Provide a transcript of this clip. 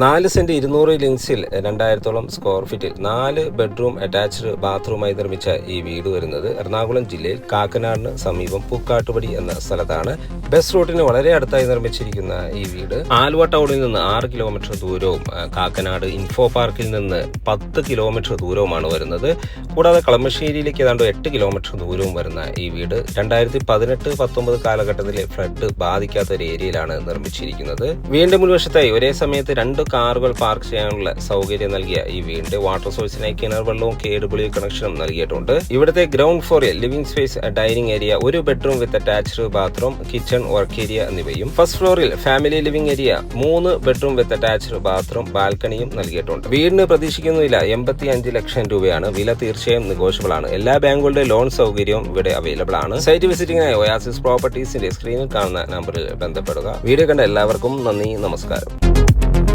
4 saint 200 ലിങ്സിൽ 2000-ഓളം square ഫീറ്റിൽ 4 bedroom attached ബാത്റൂമായി നിർമ്മിച്ച ഈ വീട് വരുന്നത് എറണാകുളം ജില്ലയിൽ കാക്കനാടിന് സമീപം പൂക്കാട്ടുപടി എന്ന സ്ഥലത്താണ്. ബസ് റൂട്ടിന് വളരെ അടുത്തായി നിർമ്മിച്ചിരിക്കുന്ന ഈ വീട് ആലുവ ടൗണിൽ നിന്ന് 6 കിലോമീറ്റർ ദൂരവും കാക്കനാട് ഇൻഫോ പാർക്കിൽ നിന്ന് 10 കിലോമീറ്റർ ദൂരവുമാണ് വരുന്നത്. കൂടാതെ കളമശ്ശേരിയിലേക്ക് ഏതാണ്ട് 8 കിലോമീറ്റർ ദൂരവും വരുന്ന ഈ വീട് 2018-19 കാലഘട്ടത്തിലെ ഫ്ലഡ് ബാധിക്കാത്ത ഒരു ഏരിയയിലാണ് നിർമ്മിച്ചിരിക്കുന്നത്. വീടിന്റെ മുൻവശത്തായി ഒരേ സമയത്ത് 2 കാറുകൾ പാർക്ക് ചെയ്യാനുള്ള സൗകര്യം നൽകിയ ഈ വീടിന്റെ വാട്ടർ സോഴ്സിനായി കിണർ വെള്ളവും കേബിൾ കണക്ഷനും നൽകിയിട്ടുണ്ട്. ഇവിടുത്തെ ഗ്രൗണ്ട് ഫ്ലോറിൽ living space, dining area, 1 bedroom with attached bathroom, kitchen, work area എന്നിവയും ഫസ്റ്റ് ഫ്ലോറിൽ family living area, 3 bedroom with attached bathroom, ബാൽക്കണിയും നൽകിയിട്ടുണ്ട്. വീടിന് പ്രതീക്ഷിക്കുന്ന വില 85 ലക്ഷം രൂപയാണ്. വില തീർച്ചയായും നെഗോഷ്യബിൾ ആണ്. എല്ലാ ബാങ്കുകളുടെ ലോൺ സൗകര്യവും ഇവിടെ അവൈലബിൾ ആണ്. സൈറ്റ് വിസിറ്റിംഗിനായി ഒയാസിസ് പ്രോപ്പർട്ടീസിന്റെ സ്ക്രീനിൽ കാണുന്ന നമ്പറിൽ ബന്ധപ്പെടുക. വീഡിയോ കണ്ട എല്ലാവർക്കും നന്ദി, നമസ്കാരം.